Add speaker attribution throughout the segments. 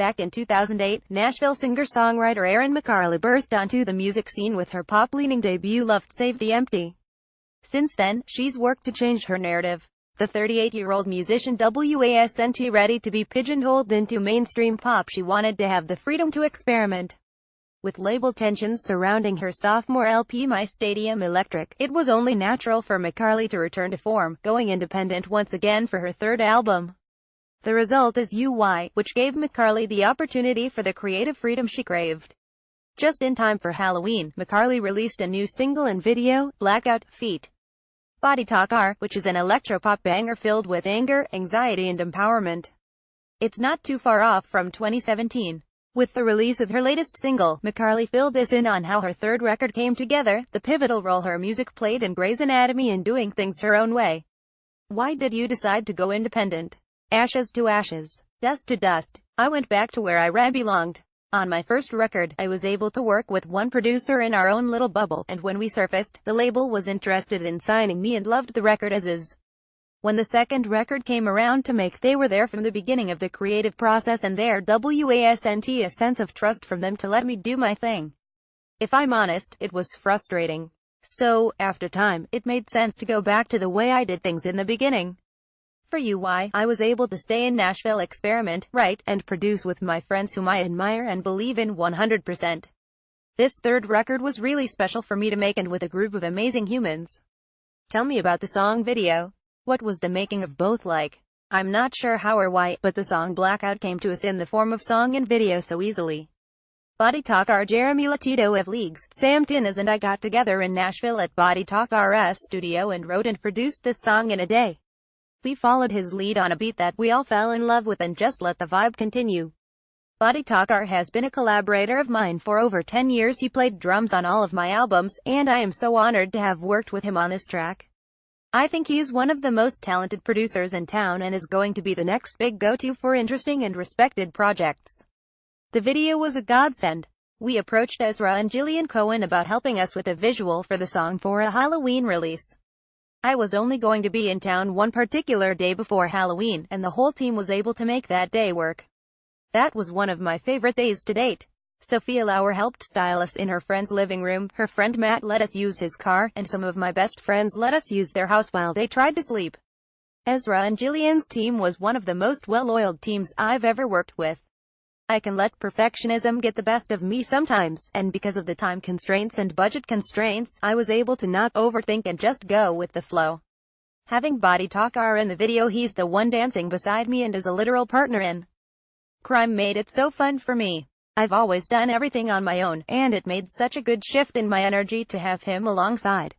Speaker 1: Back in 2008, Nashville singer-songwriter Erin McCarley burst onto the music scene with her pop-leaning debut Loved Save the Empty. Since then, she's worked to change her narrative. The 38-year-old musician wasn't ready to be pigeonholed into mainstream pop. She wanted to have the freedom to experiment. With label tensions surrounding her sophomore LP My Stadium Electric, it was only natural for McCarley to return to form, going independent once again for her third album. The result is UY, which gave McCarley the opportunity for the creative freedom she craved. Just in time for Halloween, McCarley released a new single and video, Blackout, feat. Body Talk R, which is an electropop banger filled with anger, anxiety and empowerment. It's not too far off from 2017. With the release of her latest single, McCarley filled us in on how her third record came together, the pivotal role her music played in Grey's Anatomy and doing things her own way. Why did you decide to go independent? Ashes to ashes, dust to dust. I went back to where I belonged. On my first record, I was able to work with one producer in our own little bubble, and when we surfaced, the label was interested in signing me and loved the record as is. When the second record came around to make, they were there from the beginning of the creative process, and there wasn't a sense of trust from them to let me do my thing. If I'm honest, it was frustrating. So, after time, it made sense to go back to the way I did things in the beginning. For UY, I was able to stay in Nashville, experiment, write, and produce with my friends whom I admire and believe in 100%. This third record was really special for me to make, and with a group of amazing humans. Tell me about the song video. What was the making of both like? I'm not sure how or why, but the song Blackout came to us in the form of song and video so easily. Body Talk R. Jeremy Latito of Leagues, Sam Tinnaz and I got together in Nashville at Body Talk R's studio and wrote and produced this song in a day. We followed his lead on a beat that we all fell in love with and just let the vibe continue. Body Talk R has been a collaborator of mine for over 10 years. He played drums on all of my albums, and I am so honored to have worked with him on this track. I think he's one of the most talented producers in town and is going to be the next big go-to for interesting and respected projects. The video was a godsend. We approached Ezra and Jillian Cohen about helping us with a visual for the song for a Halloween release. I was only going to be in town one particular day before Halloween, and the whole team was able to make that day work. That was one of my favorite days to date. Sophia Lauer helped style us in her friend's living room, her friend Matt let us use his car, and some of my best friends let us use their house while they tried to sleep. Ezra and Jillian's team was one of the most well-oiled teams I've ever worked with. I can let perfectionism get the best of me sometimes, and because of the time constraints and budget constraints, I was able to not overthink and just go with the flow. Having Body Talk R in the video, he's the one dancing beside me and is a literal partner in crime, made it so fun for me. I've always done everything on my own, and it made such a good shift in my energy to have him alongside.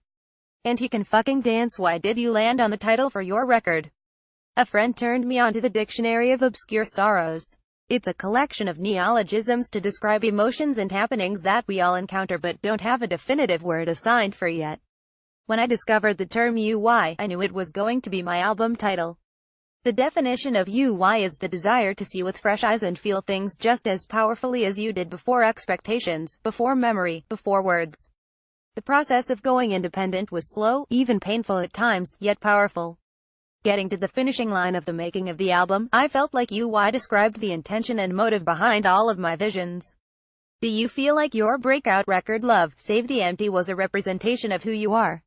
Speaker 1: And he can fucking dance. Why did you land on the title for your record? A friend turned me onto the Dictionary of Obscure Sorrows. It's a collection of neologisms to describe emotions and happenings that we all encounter but don't have a definitive word assigned for yet. When I discovered the term UY, I knew it was going to be my album title. The definition of UY is the desire to see with fresh eyes and feel things just as powerfully as you did before expectations, before memory, before words. The process of going independent was slow, even painful at times, yet powerful. Getting to the finishing line of the making of the album, I felt like UY described the intention and motive behind all of my visions. Do you feel like your breakout record, Love, Save the Empty, was a representation of who you are?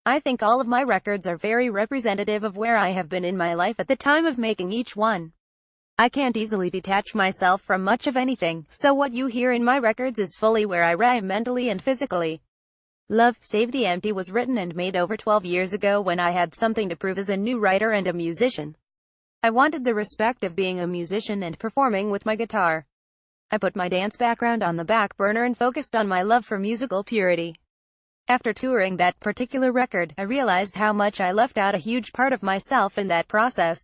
Speaker 1: I think all of my records are very representative of where I have been in my life at the time of making each one. I can't easily detach myself from much of anything, so what you hear in my records is fully where I am mentally and physically. Love, Save the Empty was written and made over 12 years ago when I had something to prove as a new writer and a musician. I wanted the respect of being a musician and performing with my guitar. I put my dance background on the back burner and focused on my love for musical purity. After touring that particular record, I realized how much I left out a huge part of myself in that process.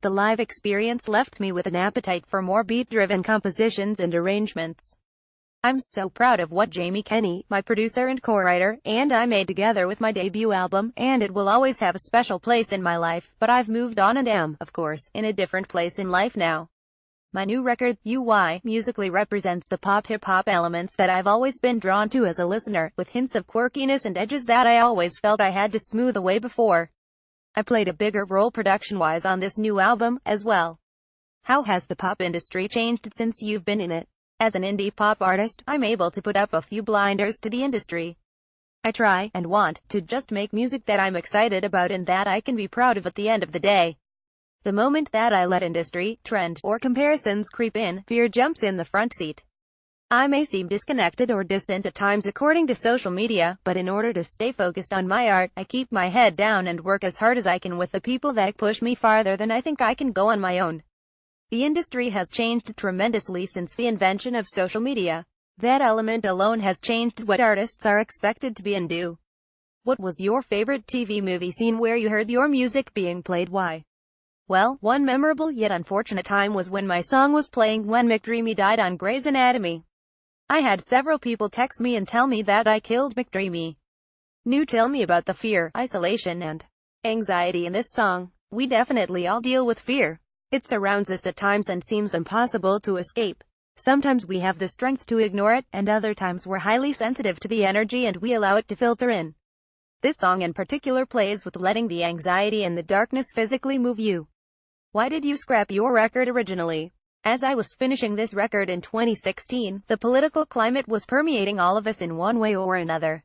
Speaker 1: The live experience left me with an appetite for more beat-driven compositions and arrangements. I'm so proud of what Jamie Kenny, my producer and co-writer, and I made together with my debut album, and it will always have a special place in my life, but I've moved on and am, of course, in a different place in life now. My new record, UY, musically represents the pop-hip-hop elements that I've always been drawn to as a listener, with hints of quirkiness and edges that I always felt I had to smooth away before. I played a bigger role production-wise on this new album, as well. How has the pop industry changed since you've been in it? As an indie pop artist, I'm able to put up a few blinders to the industry. I try, and want, to just make music that I'm excited about and that I can be proud of at the end of the day. The moment that I let industry, trend, or comparisons creep in, fear jumps in the front seat. I may seem disconnected or distant at times according to social media, but in order to stay focused on my art, I keep my head down and work as hard as I can with the people that push me farther than I think I can go on my own. The industry has changed tremendously since the invention of social media. That element alone has changed what artists are expected to be and do. What was your favorite TV movie scene where you heard your music being played? Why? Well, one memorable yet unfortunate time was when my song was playing when McDreamy died on Grey's Anatomy. I had several people text me and tell me that I killed McDreamy. Tell me about the fear, isolation, and anxiety in this song. We definitely all deal with fear. It surrounds us at times and seems impossible to escape. Sometimes we have the strength to ignore it, and other times we're highly sensitive to the energy and we allow it to filter in. This song in particular plays with letting the anxiety and the darkness physically move you. Why did you scrap your record originally? As I was finishing this record in 2016, the political climate was permeating all of us in one way or another.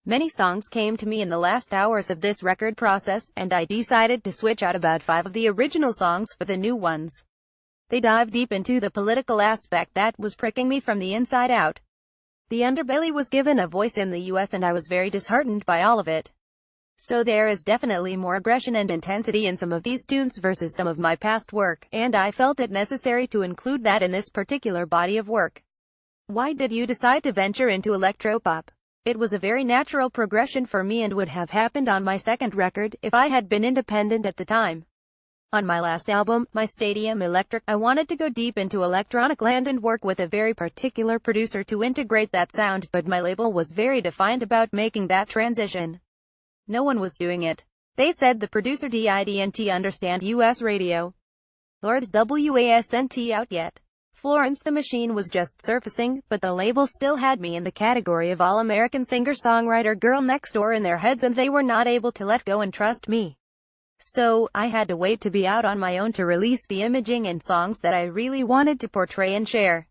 Speaker 1: Many songs came to me in the last hours of this record process, and I decided to switch out about 5 of the original songs for the new ones. They dive deep into the political aspect that was pricking me from the inside out. The underbelly was given a voice in the US and I was very disheartened by all of it. So there is definitely more aggression and intensity in some of these tunes versus some of my past work, and I felt it necessary to include that in this particular body of work. Why did you decide to venture into electropop? It was a very natural progression for me and would have happened on my second record, if I had been independent at the time. On my last album, My Stadium Electric, I wanted to go deep into electronic land and work with a very particular producer to integrate that sound, but my label was very defined about making that transition. No one was doing it. They said the producer didn't understand US radio. Lord wasn't out yet. Florence the Machine was just surfacing, but the label still had me in the category of all-American singer-songwriter girl next door in their heads and they were not able to let go and trust me. So, I had to wait to be out on my own to release the imaging and songs that I really wanted to portray and share.